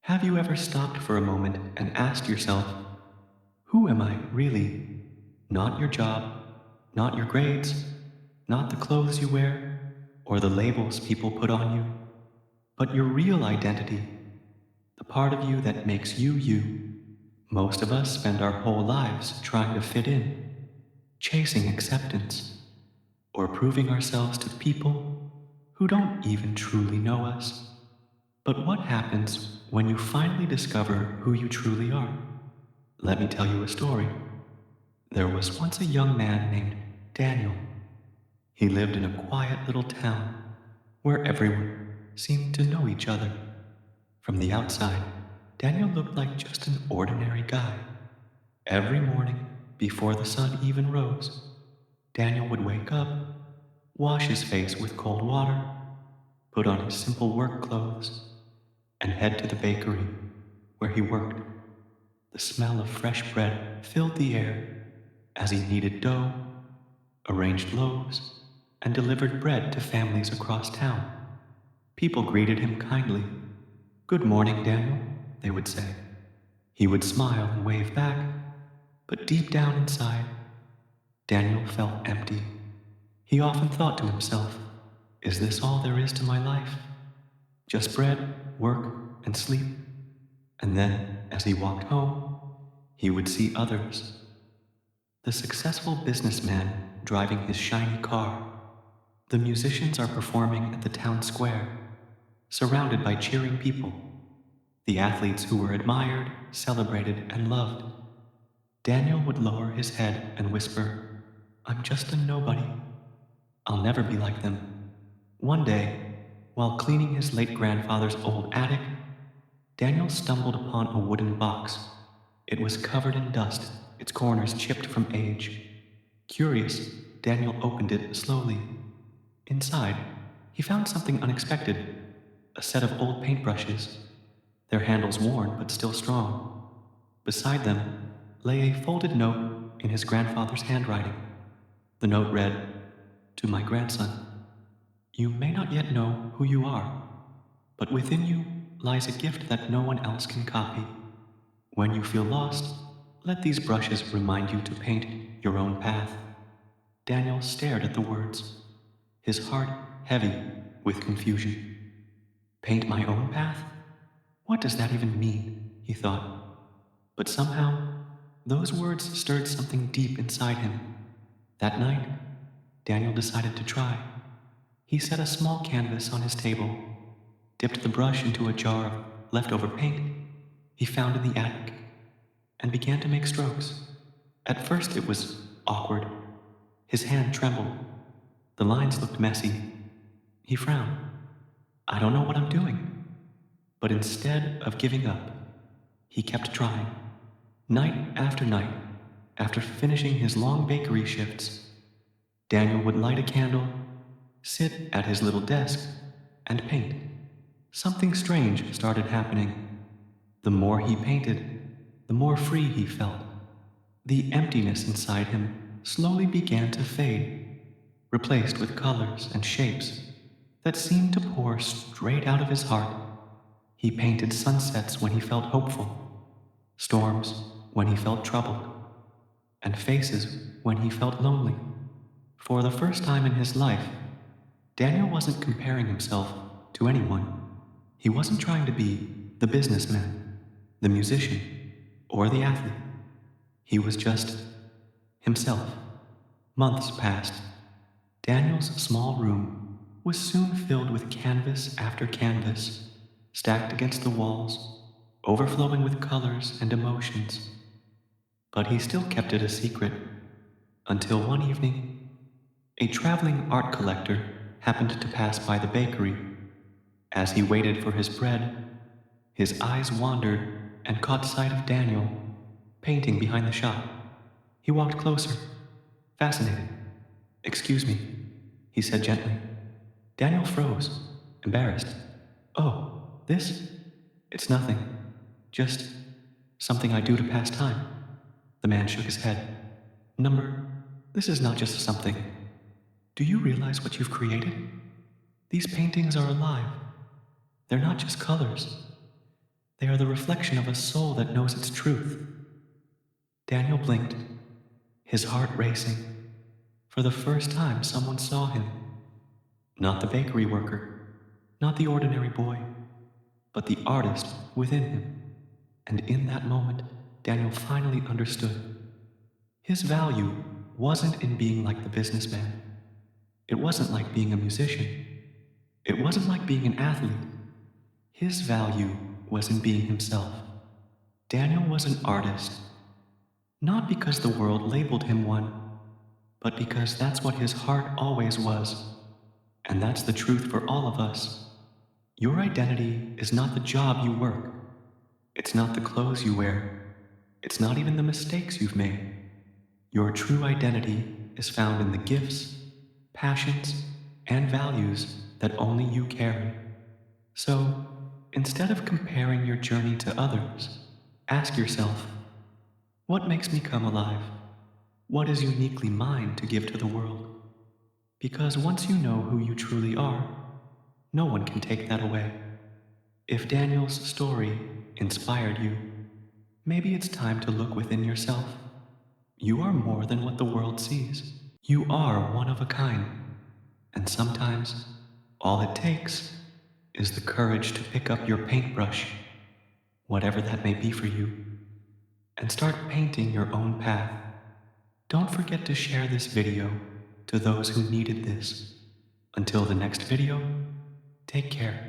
Have you ever stopped for a moment and asked yourself, who am I really? Not your job, not your grades, not the clothes you wear, or the labels people put on you, but your real identity, the part of you that makes you you. Most of us spend our whole lives trying to fit in, chasing acceptance, or proving ourselves to people who don't even truly know us. But what happens when you finally discover who you truly are? Let me tell you a story. There was once a young man named Daniel. He lived in a quiet little town where everyone seemed to know each other. From the outside, Daniel looked like just an ordinary guy. Every morning, before the sun even rose, Daniel would wake up, wash his face with cold water, put on his simple work clothes, and head to the bakery where he worked. The smell of fresh bread filled the air as he kneaded dough, arranged loaves, and delivered bread to families across town. People greeted him kindly. "Good morning, Daniel," they would say. He would smile and wave back, but deep down inside, Daniel felt empty. He often thought to himself, is this all there is to my life? Just bread, work, and sleep? And then, as he walked home, he would see others. The successful businessman driving his shiny car. The musicians are performing at the town square, surrounded by cheering people. The athletes who were admired, celebrated, and loved. Daniel would lower his head and whisper, I'm just a nobody. I'll never be like them. One day, while cleaning his late grandfather's old attic, Daniel stumbled upon a wooden box. It was covered in dust, its corners chipped from age. Curious, Daniel opened it slowly. Inside, he found something unexpected, a set of old paintbrushes, their handles worn but still strong. Beside them lay a folded note in his grandfather's handwriting. The note read, To my grandson, you may not yet know who you are, but within you lies a gift that no one else can copy. When you feel lost, let these brushes remind you to paint your own path. Daniel stared at the words, his heart heavy with confusion. Paint my own path? What does that even mean? He thought. But somehow, those words stirred something deep inside him. That night, Daniel decided to try. He set a small canvas on his table, dipped the brush into a jar of leftover paint he found in the attic, and began to make strokes. At first it was awkward. His hand trembled. The lines looked messy. He frowned. I don't know what I'm doing. But instead of giving up, he kept trying. Night after night, after finishing his long bakery shifts, Daniel would light a candle, sit at his little desk, and paint. Something strange started happening. The more he painted, the more free he felt. The emptiness inside him slowly began to fade, replaced with colors and shapes that seemed to pour straight out of his heart. He painted sunsets when he felt hopeful, storms when he felt troubled, and faces when he felt lonely. For the first time in his life, Daniel wasn't comparing himself to anyone. He wasn't trying to be the businessman, the musician, or the athlete. He was just himself. Months passed. Daniel's small room was soon filled with canvas after canvas, stacked against the walls, overflowing with colors and emotions. But he still kept it a secret, until one evening, a traveling art collector happened to pass by the bakery. As he waited for his bread, his eyes wandered and caught sight of Daniel, painting behind the shop. He walked closer, fascinated. Excuse me, he said gently. Daniel froze, embarrassed. Oh, this? It's nothing. Just something I do to pass time. The man shook his head. Number, this is not just something. Do you realize what you've created? These paintings are alive. They're not just colors. They are the reflection of a soul that knows its truth. Daniel blinked, his heart racing. For the first time, someone saw him. Not the bakery worker, not the ordinary boy, but the artist within him. And in that moment, Daniel finally understood. His value wasn't in being like the businessman. It wasn't like being a musician. It wasn't like being an athlete. His value was in being himself. Daniel was an artist, not because the world labeled him one, but because that's what his heart always was. And that's the truth for all of us. Your identity is not the job you work. It's not the clothes you wear. It's not even the mistakes you've made. Your true identity is found in the gifts, passions, and values that only you carry. So, instead of comparing your journey to others, ask yourself, what makes me come alive? What is uniquely mine to give to the world? Because once you know who you truly are, no one can take that away. If Daniel's story inspired you, maybe it's time to look within yourself. You are more than what the world sees. You are one of a kind. And sometimes, all it takes is the courage to pick up your paintbrush, whatever that may be for you, and start painting your own path. Don't forget to share this video to those who needed this. Until the next video, take care.